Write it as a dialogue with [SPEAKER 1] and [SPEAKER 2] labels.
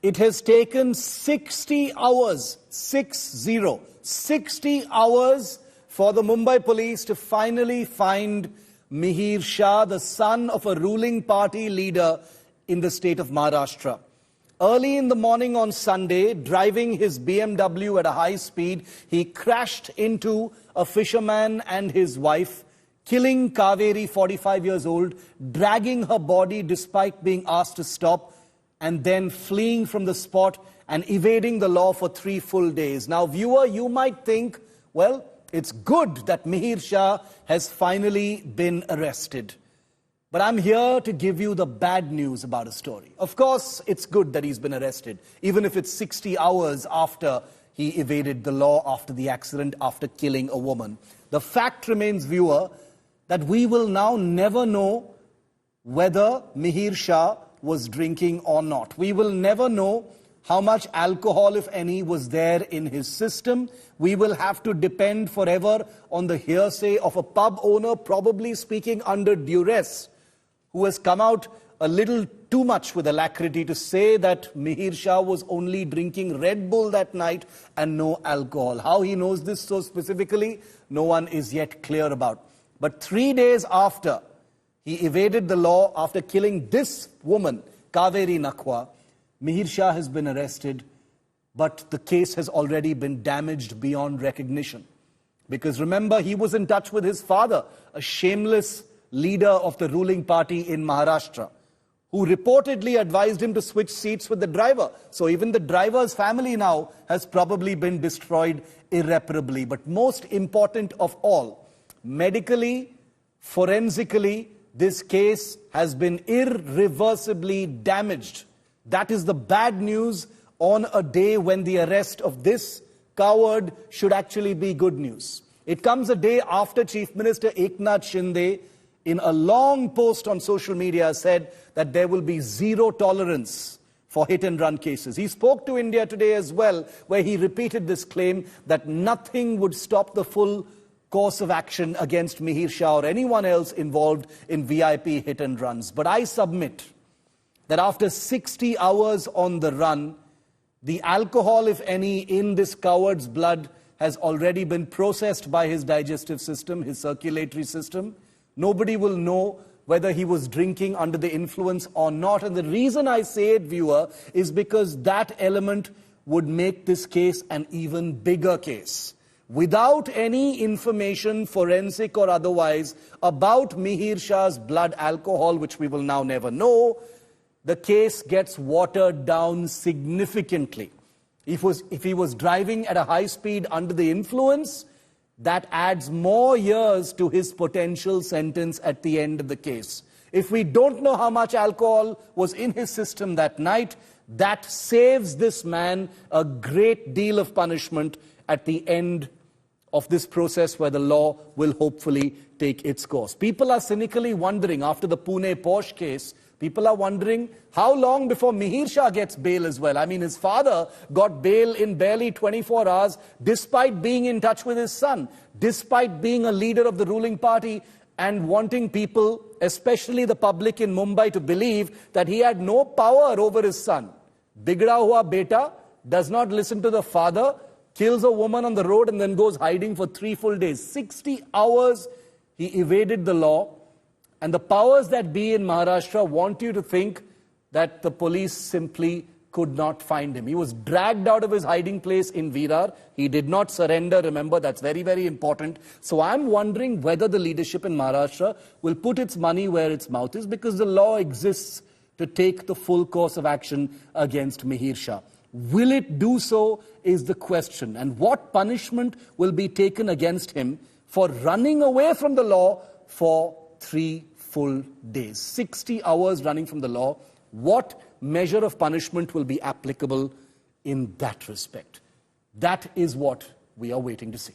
[SPEAKER 1] It has taken 60 hours, 60 hours for the Mumbai police to finally find Mihir Shah, the son of a ruling party leader in the state of Maharashtra. Early in the morning on Sunday, driving his BMW at a high speed, he crashed into a fisherman and his wife, killing Kaveri, 45 years old, dragging her body despite being asked to stop, and then fleeing from the spot and evading the law for 3 full days. Now, viewer, you might think, well, it's good that Mihir Shah has finally been arrested. But I'm here to give you the bad news about a story. Of course, it's good that he's been arrested, even if it's 60 hours after he evaded the law after the accident, after killing a woman. The fact remains, viewer, that we will now never know whether Mihir Shah was drinking or not. We will never know how much alcohol, if any, was there in his system. We will have to depend forever on the hearsay of a pub owner, probably speaking under duress, who has come out a little too much with alacrity to say that Mihir Shah was only drinking Red Bull that night and no alcohol. How he knows this so specifically, no one is yet clear about. But 3 days after he evaded the law, after killing this woman, Kaveri Nakwa, Mihir Shah has been arrested, but the case has already been damaged beyond recognition. Because remember, he was in touch with his father, a shameless leader of the ruling party in Maharashtra, who reportedly advised him to switch seats with the driver. So even the driver's family now has probably been destroyed irreparably. But most important of all, medically, forensically, this case has been irreversibly damaged. That is the bad news on a day when the arrest of this coward should actually be good news. It comes a day after Chief Minister Eknath Shinde, in a long post on social media, said that there will be zero tolerance for hit-and-run cases. He spoke to India Today as well, where he repeated this claim that nothing would stop the full course of action against Mihir Shah or anyone else involved in VIP hit-and-runs. But I submit that after 60 hours on the run, the alcohol, if any, in this coward's blood has already been processed by his digestive system, his circulatory system. Nobody will know whether he was drinking under the influence or not. And the reason I say it, viewer, is because that element would make this case an even bigger case. Without any information, forensic or otherwise, about Mihir Shah's blood alcohol, which we will now never know, the case gets watered down significantly. If he was driving at a high speed under the influence, that adds more years to his potential sentence at the end of the case. If we don't know how much alcohol was in his system that night, that saves this man a great deal of punishment at the end of this process, where the law will hopefully take its course. People are cynically wondering, after the Pune Porsche case, people are wondering how long before Mihir Shah gets bail as well. I mean, his father got bail in barely 24 hours, despite being in touch with his son, despite being a leader of the ruling party and wanting people, especially the public in Mumbai, to believe that he had no power over his son. Bigda hua beta does not listen to the father, kills a woman on the road and then goes hiding for 3 full days. 60 hours he evaded the law. And the powers that be in Maharashtra want you to think that the police simply could not find him. He was dragged out of his hiding place in Virar. He did not surrender. Remember, that's very, very important. So I'm wondering whether the leadership in Maharashtra will put its money where its mouth is, because the law exists to take the full course of action against Mihir Shah. Will it do so is the question. And what punishment will be taken against him for running away from the law for 3 full days? 60 hours running from the law. What measure of punishment will be applicable in that respect? That is what we are waiting to see.